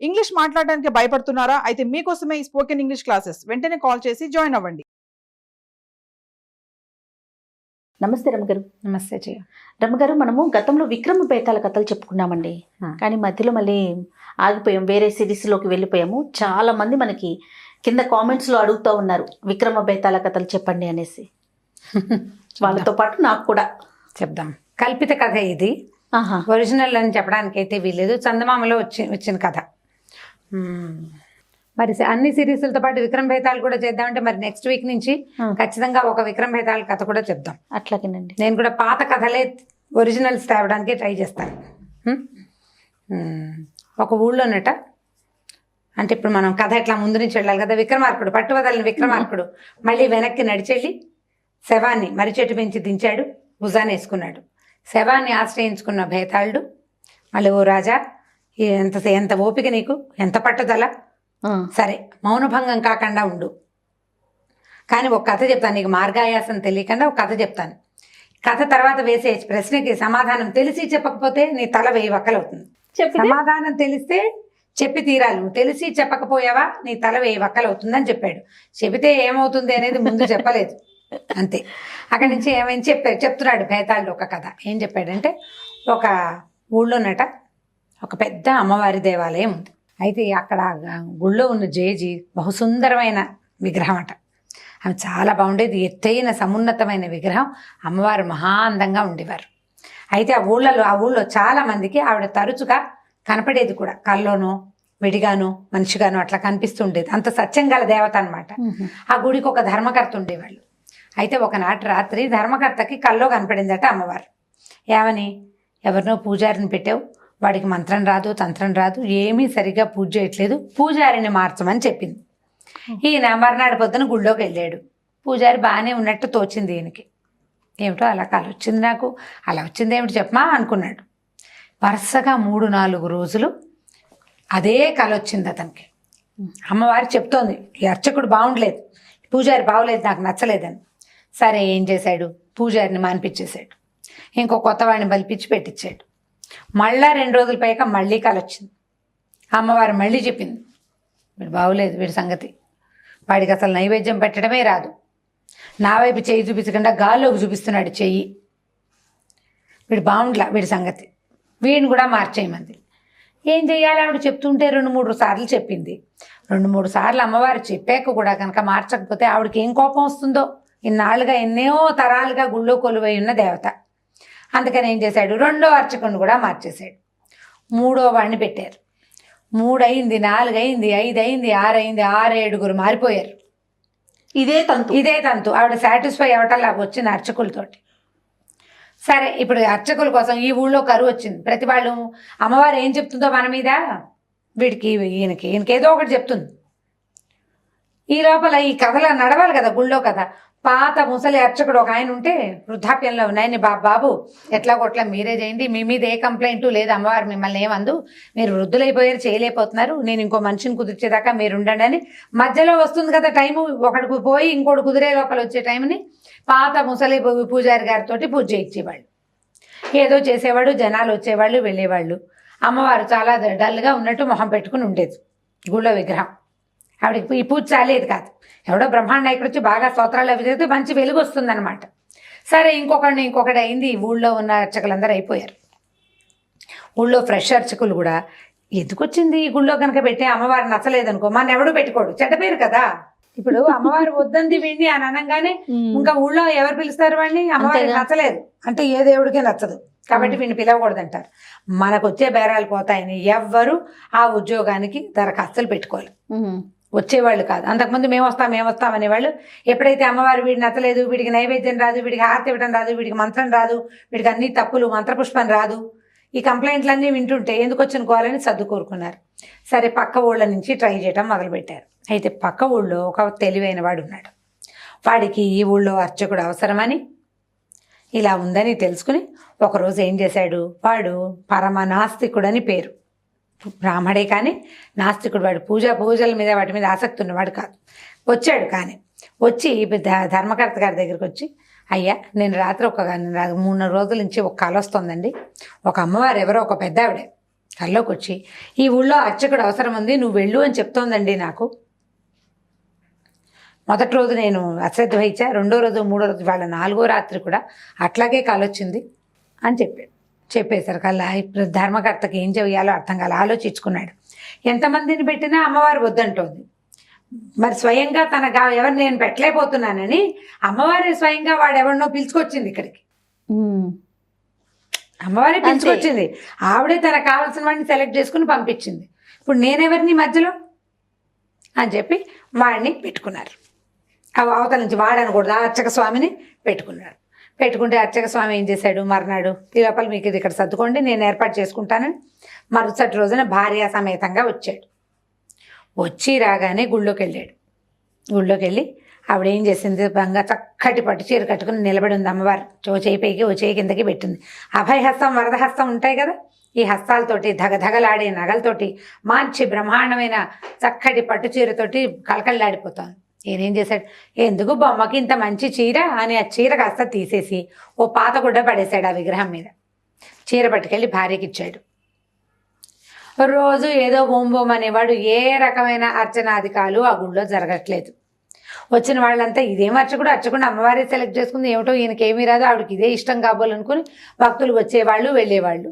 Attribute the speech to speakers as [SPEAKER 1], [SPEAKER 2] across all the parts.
[SPEAKER 1] English మాట్లాడడానికి భయపడుతున్నారా? అయితే మీకోసమే ఈ స్పోకెన్ ఇంగ్లీష్ క్లాసెస్. వెంటనే కాల్ చేసి జాయిన్ అవ్వండి.
[SPEAKER 2] నమస్తే రమ్మగారు.
[SPEAKER 3] నమస్తే జయ.
[SPEAKER 2] రమ్మగారు, మనము గతంలో విక్రమ బేతాల కథలు చెప్పుకున్నామండి. కానీ మధ్యలో మళ్ళీ ఆగిపోయాం, వేరే సిరీస్లోకి వెళ్ళిపోయాము. చాలా మంది మనకి కింద కామెంట్స్లో అడుగుతూ ఉన్నారు విక్రమ బేతాల కథలు చెప్పండి అనేసి. వాళ్ళతో పాటు నాకు కూడా
[SPEAKER 3] చెప్దాం. కల్పిత కథ ఇది, ఒరిజినల్ అని చెప్పడానికి అయితే వీల్లేదు. చందమామలో వచ్చిన కథ. మరి అన్ని సిరీస్లతో పాటు విక్రమ్ బేతాలు కూడా చేద్దామంటే మరి నెక్స్ట్ వీక్ నుంచి ఖచ్చితంగా ఒక విక్రమ్ బేతాల కథ కూడా చెప్దాం.
[SPEAKER 2] అట్లాగేనండి.
[SPEAKER 3] నేను కూడా పాత కథలే ఒరిజినల్స్ తేవడానికి ట్రై చేస్తాను. ఒక ఊళ్ళోనట, అంటే ఇప్పుడు మనం కథ ఎట్లా ముందు నుంచి వెళ్ళాలి కదా, విక్రమార్కుడు పట్టువదలని విక్రమార్కుడు మళ్ళీ వెనక్కి నడిచెళ్ళి శవాన్ని మర్రి చెట్టు పెంచి దించాడు, భుజాన్ని వేసుకున్నాడు. శవాన్ని ఆశ్రయించుకున్న భేతాళుడు మళ్ళీ, ఓ రాజా, ఎంత ఓపిక నీకు, ఎంత పట్టుదల, సరే మౌనభంగం కాకుండా ఉండు, కానీ ఒక కథ చెప్తాను నీకు, మార్గాయాసం తెలియకుండా ఒక కథ చెప్తాను. కథ తర్వాత వేసే ప్రశ్నకి సమాధానం తెలిసి చెప్పకపోతే నీ తల 1000 వక్కలవుతుంది. సమాధానం తెలిస్తే చెప్పి తీరాలి, తెలిసి చెప్పకపోయావా నీ తల 1000 వక్కలవుతుందని చెప్పాడు. చెబితే ఏమవుతుంది అనేది ముందు చెప్పలేదు, అంతే. అక్కడి నుంచి ఏమైనా చెప్తున్నాడు భేతాళుడు ఒక కథ. ఏం చెప్పాడంటే, ఒక ఊళ్ళోనట ఒక పెద్ద అమ్మవారి దేవాలయం ఉంది. అయితే అక్కడ గుళ్ళో ఉన్న జేజీ బహుసుందరమైన విగ్రహం అట. ఆమె చాలా బాగుండేది, ఎత్తైన సమున్నతమైన విగ్రహం. అమ్మవారు మహా అందంగా ఉండేవారు. అయితే ఆ ఊళ్ళో చాలా మందికి ఆవిడ తరచుగా కనపడేది కూడా, కల్లోనో విడిగానో మనిషిగానో అట్లా కనిపిస్తుండేది. అంత సత్యం గల దేవత అనమాట. ఆ గుడికి ఒక ధర్మకర్త ఉండేవాళ్ళు. అయితే ఒకనాటి రాత్రి ధర్మకర్తకి కల్లో కనపడిందట అమ్మవారు. ఏమని, ఎవరినో పూజారిని పెట్టావు, వాడికి మంత్రం రాదు, తంత్రం రాదు, ఏమీ సరిగా పూజ చేయట్లేదు, పూజారిని మార్చమని చెప్పింది. ఈయన మర్నాడు పొద్దున గుళ్ళోకి వెళ్ళాడు. పూజారి బాగానే ఉన్నట్టు తోచింది ఈయనకి. ఏమిటో అలా కల వచ్చింది నాకు, అలా వచ్చింది ఏమిటి చెప్పమా అనుకున్నాడు. వరుసగా 3-4 రోజులు అదే కల వచ్చింది అతనికి. అమ్మవారు చెప్తోంది, ఈ అర్చకుడు బాగుండలేదు, పూజారి బాగోలేదు, నాకు నచ్చలేదని. సరే ఏం చేశాడు, పూజారిని మానిపించేశాడు, ఇంకో కొత్త వాడిని బలిపించి పెట్టించాడు. మళ్ళా 2 రోజుల పైక మళ్ళీ కల వచ్చింది. అమ్మవారు మళ్ళీ చెప్పింది, వీడు బాగోలేదు, వీడి సంగతి, వాడికి అసలు నైవేద్యం పెట్టడమే రాదు, నా వైపు చెయ్యి చూపించకుండా గాల్లోకి చూపిస్తున్నాడు చెయ్యి, వీడు బాగుండలా, వీడి సంగతి, వీడిని కూడా మార్చేయమంది. ఏం చెయ్యాలి, ఆవిడ చెప్తుంటే 2-3 సార్లు చెప్పింది. 2-3 సార్లు అమ్మవారు చెప్పాక కూడా కనుక మార్చకపోతే ఆవిడకి ఏం కోపం వస్తుందో. ఇన్నాళ్ళుగా ఎన్నో తరాలుగా గుళ్ళో కొలువై ఉన్న దేవత. అందుకని ఏం చేశాడు, 2వ అర్చకుడిని కూడా మార్చేశాడు. 3వ వాడిని పెట్టారు. 3 అయింది, 4 అయింది, 5 అయింది, 6 అయింది, 6-7 మారిపోయారు. ఇదే తంతు. ఆవిడ సాటిస్ఫై అవ్వటంలా వచ్చిన అర్చకులతోటి. సరే ఇప్పుడు అర్చకుల కోసం ఈ ఊళ్ళో కరువు వచ్చింది. ప్రతి వాళ్ళు అమ్మవారు ఏం చెప్తుందో మన మీద, ఈయనకి ఏదో ఒకటి చెప్తుంది. ఈ లోపల ఈ కథలో నడవాలి కదా గుళ్ళో కథ. పాత ముసలి అర్చకుడు ఒక ఆయన ఉంటే, వృద్ధాప్యంలో ఉన్నాయని, బాబు ఎట్లా కొట్లా మీరే చేయండి, మీ మీద ఏ కంప్లైంట్ లేదు, అమ్మవారు మిమ్మల్ని ఏమందు, మీరు వృద్ధులైపోయారు, చేయలేకపోతున్నారు, నేను ఇంకో మనిషిని కుదిర్చేదాకా మీరు ఉండండి అని. మధ్యలో వస్తుంది కదా టైము, ఒకడికి పోయి ఇంకోటి కుదిరే లోపల వచ్చే టైంని పాత ముసలి పూజారి గారితో పూజ చేయించేవాళ్ళు. ఏదో చేసేవాడు, జనాలు వచ్చేవాళ్ళు వెళ్ళేవాళ్ళు. అమ్మవారు చాలా డల్గా ఉన్నట్టు మొహం పెట్టుకుని ఉండేది గుళ్ళో విగ్రహం. ఆవిడకి ఈ పూజ చాలేదు కాదు, ఎవడో బ్రహ్మాండ నాయకుడు వచ్చి బాగా స్తోత్రాలు అవి చేస్తే మంచి వెలుగు వస్తుందన్నమాట. సరే ఇంకొకటి అయింది. ఊళ్ళో ఉన్న అర్చకులందరూ అయిపోయారు. ఊళ్ళో ఫ్రెష్ అర్చకులు కూడా, ఎందుకు వచ్చింది ఈ గుళ్ళో కనుక పెట్టే అమ్మవారు నచ్చలేదనుకో, మన ఎవడు పెట్టుకోడు, చెడ్డ పేరు కదా. ఇప్పుడు అమ్మవారు వద్దంది వీడిని అని అనగానే ఇంకా ఊళ్ళో ఎవరు పిలుస్తారు వాడిని, అమ్మవారికి నచ్చలేదు అంటే ఏ దేవుడికే నచ్చదు కాబట్టి వీడిని పిలవకూడదంటారు. మనకు వచ్చే బేరాలు పోతాయని ఎవ్వరు ఆ ఉద్యోగానికి దరఖాస్తులు పెట్టుకోవాలి, వచ్చేవాళ్ళు కాదు. అంతకుముందు మేము వస్తాం అనేవాళ్ళు. ఎప్పుడైతే అమ్మవారు వీడిని నచ్చలేదు, వీడికి నైవేద్యం రాదు, వీడికి హారతి ఇవ్వడం రాదు, వీడికి మంత్రం రాదు, వీడికి అన్ని తప్పులు, మంత్రపుష్పం రాదు, ఈ కంప్లైంట్లన్నీ వింటుంటే ఎందుకు వచ్చిన కోవాలని సర్దు కోరుకున్నారు. సరే పక్క ఊళ్ళ నుంచి ట్రై చేయడం మొదలుపెట్టారు. అయితే పక్క ఊళ్ళో ఒక తెలివైన వాడు ఉన్నాడు. వాడికి ఈ ఊళ్ళో అర్చకుడు అవసరమని, ఇలా ఉందని తెలుసుకుని ఒకరోజు ఏం చేశాడు, వాడు పరమ నాస్తికుడని పేరు, బ్రాహ్మడే కానీ నాస్తికుడు. వాడు పూజల మీద వాటి మీద ఆసక్తి ఉన్నవాడు కాదు. వచ్చాడు, కానీ వచ్చి ధర్మకర్త గారి దగ్గరికి వచ్చి, అయ్యా నేను రాత్రి 3 రోజుల నుంచి ఒక కల వస్తుందండి, ఒక అమ్మవారు ఎవరో ఒక పెద్ద ఆవిడ కల్లోకి వచ్చి, ఈ ఊళ్ళో అర్చకుడు అవసరం ఉంది, నువ్వు వెళ్ళు అని చెప్తోందండి నాకు. మొదటి రోజు నేను అశ్రద్ధ వహించా, రెండో రోజు మూడో రోజు వాళ్ళ 4వ రాత్రి కూడా అట్లాగే కాలొచ్చింది అని చెప్పేశారు. కల్లా ఇప్పుడు ధర్మకర్తకి ఏం చేయాలో అర్థం కాలే, ఆలోచించుకున్నాడు. ఎంతమందిని పెట్టినా అమ్మవారు వద్దంటోంది. మరి స్వయంగా ఎవరు నేను పెట్టలేకపోతున్నానని అమ్మవారి స్వయంగా వాడెవరినో పిలుచుకొచ్చింది ఇక్కడికి. అమ్మవారే పిలుచుకొచ్చింది, ఆవిడే తనకు కావాల్సిన వాడిని సెలెక్ట్ చేసుకుని పంపించింది. ఇప్పుడు నేనెవరిని మధ్యలో అని చెప్పి వాడిని పెట్టుకున్నారు. అవతల నుంచి వాడనకూడదు, ఆ అర్చక స్వామిని పెట్టుకున్నాడు. పెట్టుకుంటే అర్చక స్వామి ఏం చేశాడు, మర్నాడు ఈ లోపల మీకు ఇది ఇక్కడ సర్దుకోండి, నేను ఏర్పాటు చేసుకుంటానని మరుసటి రోజున భార్య సమేతంగా వచ్చాడు. వచ్చి రాగానే గుళ్ళోకి వెళ్ళాడు. గుళ్ళోకి వెళ్ళి ఆవిడ ఏం చేసింది, బంగా చక్కటి పట్టు చీర కట్టుకుని నిలబడి ఉంది అమ్మవారు. ఓ చేయి పైకి ఓ చేయి కిందకి పెట్టింది. అభయహస్తం వరదహస్తం ఉంటాయి కదా, ఈ హస్తాలతోటి ధగధగలాడే నగలతోటి మంచి బ్రహ్మాండమైన చక్కటి పట్టు చీరతోటి కళకళలాడిపోతాను. ఈయనేం చేశాడు, ఎందుకు బొమ్మకి ఇంత మంచి చీర అని ఆ చీర కాస్త తీసేసి ఓ పాత గుడ్డ పడేశాడు ఆ విగ్రహం మీద. చీర పట్టుకెళ్ళి భార్యకి ఇచ్చాడు. రోజు ఏదో బోం బోం అనేవాడు. ఏ రకమైన అర్చనాధికాలు ఆ గుళ్ళో జరగట్లేదు. వచ్చిన వాళ్ళంతా ఇదేం అర్చకుడు, అర్చకుడు అమ్మవారే సెలెక్ట్ చేసుకుంది, ఏమిటో ఈయనకేమీ రాదు, ఆవిడకి ఇదే ఇష్టం కాబోలనుకుని భక్తులు వచ్చేవాళ్ళు వెళ్ళేవాళ్ళు.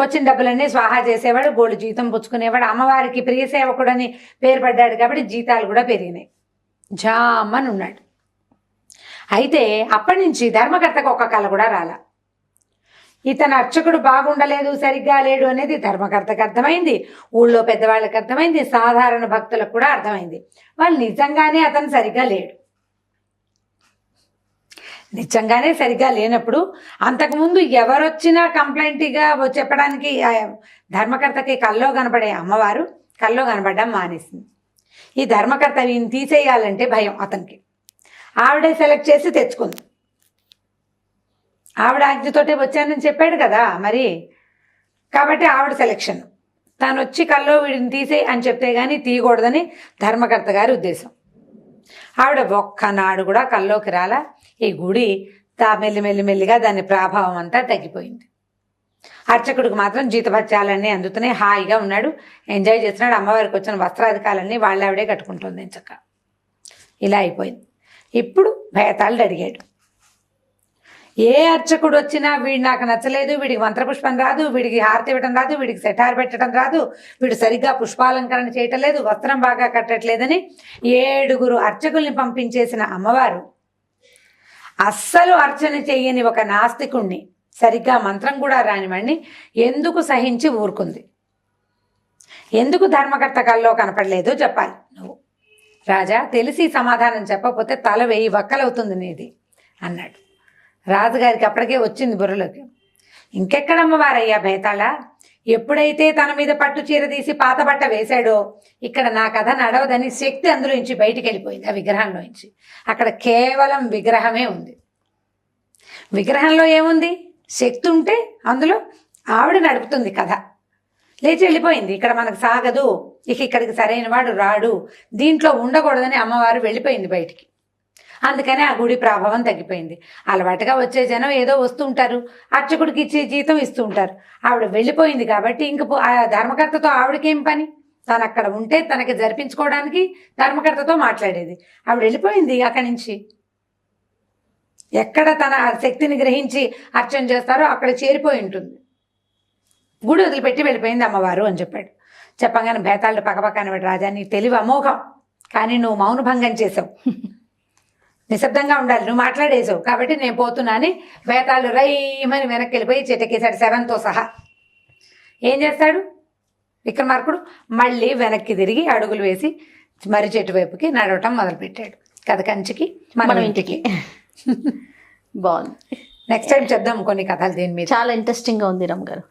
[SPEAKER 3] వచ్చిన డబ్బులన్నీ స్వాహా చేసేవాడు, గోల్డ్ జీతం పుచ్చుకునేవాడు. అమ్మవారికి ప్రియ సేవకుడని పేరు పడ్డాడు కాబట్టి జీతాలు కూడా పెరిగినాయి. జామని ఉన్నాడు. అయితే అప్పటి నుంచి ధర్మకర్తకు ఒక కళ కూడా రాల. ఇతను అర్చకుడు బాగుండలేదు, సరిగ్గా లేడు అనేది ధర్మకర్తకు అర్థమైంది, ఊళ్ళో పెద్దవాళ్ళకి అర్థమైంది, సాధారణ భక్తులకు కూడా అర్థమైంది. వాళ్ళు నిజంగానే అతను సరిగ్గా లేడు. నిజంగానే సరిగ్గా లేనప్పుడు అంతకుముందు ఎవరొచ్చినా కంప్లైంట్గా చెప్పడానికి ధర్మకర్తకి కల్లో కనపడే అమ్మవారు కల్లో కనపడడం మానేసింది. ఈ ధర్మకర్త ఈయన తీసేయాలంటే భయం అతనికి. ఆవిడే సెలెక్ట్ చేసి తెచ్చుకుంది. ఆవిడ ఆజ్ఞతోటే వచ్చానని చెప్పాడు కదా మరి, కాబట్టి ఆవిడ సెలెక్షన్. తాను వచ్చి కల్లో వీడిని తీసేయి అని చెప్తే కానీ తీయకూడదని ధర్మకర్త గారి ఉద్దేశం. ఆవిడ ఒక్కనాడు కూడా కల్లోకి రాలా. ఈ గుడి మెల్లిమెల్లిగా దాని ప్రభావం అంతా తగ్గిపోయింది. అర్చకుడికి మాత్రం జీతభత్యాలన్నీ అందుతున్నాయి, హాయిగా ఉన్నాడు, ఎంజాయ్ చేస్తున్నాడు. అమ్మవారికి వచ్చిన వస్త్రాధికాలన్నీ వాళ్ళావిడే కట్టుకుంటుంది ఎంచక్క. ఇలా అయిపోయింది. ఇప్పుడు భేతాళుడు అడిగాడు, ఏ అర్చకుడు వచ్చినా వీడు నాకు నచ్చలేదు, వీడికి మంత్రపుష్పం రాదు, వీడికి హారతి ఇవ్వడం రాదు, వీడికి సెటార్ పెట్టడం రాదు, వీడు సరిగ్గా పుష్పాలంకరణ చేయటం లేదు, వస్త్రం బాగా కట్టట్లేదని 7 అర్చకుల్ని పంపించేసిన అమ్మవారు అస్సలు అర్చన చెయ్యని ఒక నాస్తికుణ్ణి, సరిగ్గా మంత్రం కూడా రానివాడిని ఎందుకు సహించి ఊరుకుంది? ఎందుకు ధర్మకర్త కల్లో కనపడలేదో చెప్పాలి నువ్వు. రాజా, తెలిసి సమాధానం చెప్పకపోతే తల 1000 వక్కలవుతుంది నీది అన్నాడు. రాజుగారికి అప్పటికే వచ్చింది బుర్రలోకి. ఇంకెక్కడమ్మవారయ్యా భేతాళ, ఎప్పుడైతే తన మీద పట్టు చీర తీసి పాత బట్ట వేశాడో ఇక్కడ నా కథ నడవదని శక్తి అందులో నుంచి బయటికి వెళ్ళిపోయింది. ఆ విగ్రహంలో నుంచి అక్కడ కేవలం విగ్రహమే ఉంది. విగ్రహంలో ఏముంది? శక్తి ఉంటే అందులో ఆవిడ నడుపుతుంది కథ. లేచి వెళ్ళిపోయింది. ఇక్కడ మనకు సాగదు, ఇక్కడికి సరైన వాడు రాడు, దీంట్లో ఉండకూడదని అమ్మవారు వెళ్ళిపోయింది బయటికి. అందుకనే ఆ గుడి ప్రభావం తగ్గిపోయింది. అలవాటుగా వచ్చే జనం ఏదో వస్తూ ఉంటారు, అర్చకుడికి ఇచ్చే జీతం ఇస్తూ ఉంటారు. ఆవిడ వెళ్ళిపోయింది కాబట్టి ఇంక ఆ ధర్మకర్తతో ఆవిడకేం పని? తను అక్కడ ఉంటే తనకి జరిపించుకోవడానికి ధర్మకర్తతో మాట్లాడేది. ఆవిడ వెళ్ళిపోయింది అక్కడి నుంచి. ఎక్కడ తన శక్తిని గ్రహించి అర్చన చేస్తారో అక్కడ చేరిపోయి ఉంటుంది. గుడి వదిలిపెట్టి వెళ్ళిపోయింది అమ్మవారు అని చెప్పాడు. చెప్పగానే భేతాళుడు పక్కపక్కన, రాజా నీ తెలివి అమోఘం, కానీ నువ్వు మౌనభంగం చేసావు, నిశ్శబ్దంగా ఉండాలి, నువ్వు మాట్లాడేసావు కాబట్టి నేను పోతున్నా అని భేతాళుడు రైమని వెనక్కి వెళ్ళిపోయి చెట్టెక్కేశాడు శవంతో సహా. ఏం చేస్తాడు విక్రమార్కుడు? మళ్ళీ వెనక్కి తిరిగి అడుగులు వేసి మర్రి చెట్టు వైపుకి నడవటం మొదలుపెట్టాడు. కథ కంచికి మనం ఇంటికి.
[SPEAKER 2] బాగుంది.
[SPEAKER 3] నెక్స్ట్ టైం చెప్దాం కొన్ని కథలు దీని మీద.
[SPEAKER 2] చాలా ఇంట్రెస్టింగ్ గా ఉంది రమ్ గారు.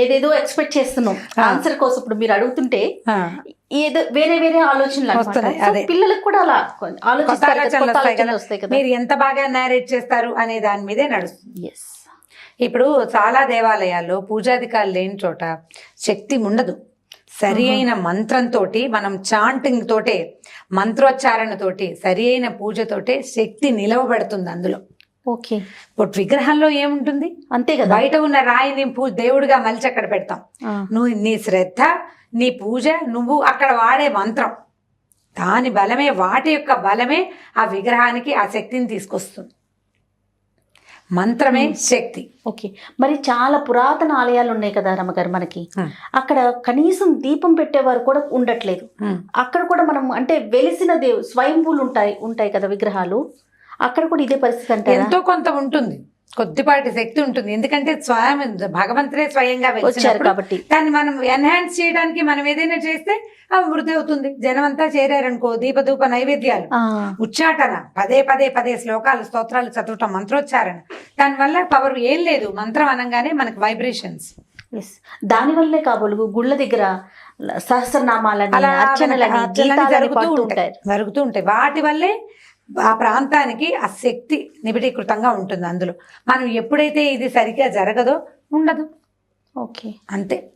[SPEAKER 2] ఏదేదో ఎక్స్పెక్ట్ చేస్తున్నాం ఆన్సర్ కోసం. ఇప్పుడు మీరు అడుగుతుంటే ఏదో వేరే వేరే ఆలోచనలు వస్తున్నాయి. అదే పిల్లలకు కూడా అలా ఆలోచనలు వస్తాయి కదా.
[SPEAKER 3] మీరు ఎంత బాగా నేరేట్ చేస్తారు అనే దాని మీదే నడుస్తుంది. ఇప్పుడు చాలా దేవాలయాల్లో పూజాధికారులు లేని చోట శక్తి ఉండదు. సరి అయిన మంత్రంతో, మనం చాంటింగ్ తోటే, మంత్రోచ్చారణతోటి, సరి అయిన పూజతోటే శక్తి నిలవబడుతుంది అందులో.
[SPEAKER 2] ఓకే.
[SPEAKER 3] ఇప్పుడు విగ్రహంలో ఏముంటుంది?
[SPEAKER 2] అంతే కదా.
[SPEAKER 3] బయట ఉన్న రాయిని దేవుడిగా మలిచి అక్కడ పెడతాం.
[SPEAKER 2] ఆ,
[SPEAKER 3] నువ్వు నీ శ్రద్ధ, నీ పూజ, నువ్వు అక్కడ వాడే మంత్రం, దాని బలమే, వాటి యొక్క బలమే ఆ విగ్రహానికి ఆ శక్తిని తీసుకొస్తుంది. మంత్రమే శక్తి.
[SPEAKER 2] ఓకే. మరి చాలా పురాతన ఆలయాలు ఉన్నాయి కదా రమగారు మనకి,
[SPEAKER 3] ఆ.
[SPEAKER 2] అక్కడ కనీసం దీపం పెట్టేవారు కూడా ఉండట్లేదు. అక్కడ కూడా మనం అంటే వెలిసిన స్వయంభూలు ఉంటాయి కదా విగ్రహాలు, అక్కడ కూడా ఇదే పరిస్థితి అంటారా?
[SPEAKER 3] ఎంతో కొంత ఉంటుంది, కొద్దిపాటి శక్తి ఉంటుంది. ఎందుకంటే స్వయం భగవంతుడే స్వయంగా
[SPEAKER 2] వచ్చారు
[SPEAKER 3] వెలిసినప్పుడు
[SPEAKER 2] కాబట్టి.
[SPEAKER 3] దాన్ని మనం ఎన్హాన్స్ చేయడానికి మనం ఏదైనా చేస్తే అవి వృద్ధి అవుతుంది. జనం అంతా చేరారనుకో, దీపధూప నైవేద్యాలు,
[SPEAKER 2] ఆ,
[SPEAKER 3] ఉచ్చాటన, పదే పదే పదే శ్లోకాలు స్తోత్రాలు చదవటం, మంత్రోచ్చారణ, దానివల్ల పవర్ ఏం లేదు. మంత్రం అనగానే మనకు వైబ్రేషన్స్.
[SPEAKER 2] ఎస్. దానివల్లే కాబోలు గుళ్ళ దగ్గర సహస్రనామాలని,
[SPEAKER 3] అలా
[SPEAKER 2] అర్చనలని, గీతాలని
[SPEAKER 3] జరుగుతూ ఉంటాయి. వాటి వల్లే ఆ ప్రాంతానికి ఆ శక్తి నిబిడీకృతంగా ఉంటుంది. అందులో మనం ఎప్పుడైతే ఇది సరిగ్గా జరగదో ఉండదు.
[SPEAKER 2] ఓకే.
[SPEAKER 3] అంతే.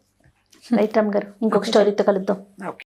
[SPEAKER 2] రైట్ రామ్ గారు, ఇంకొక స్టోరీతో కలుద్దాం.
[SPEAKER 3] ఓకే.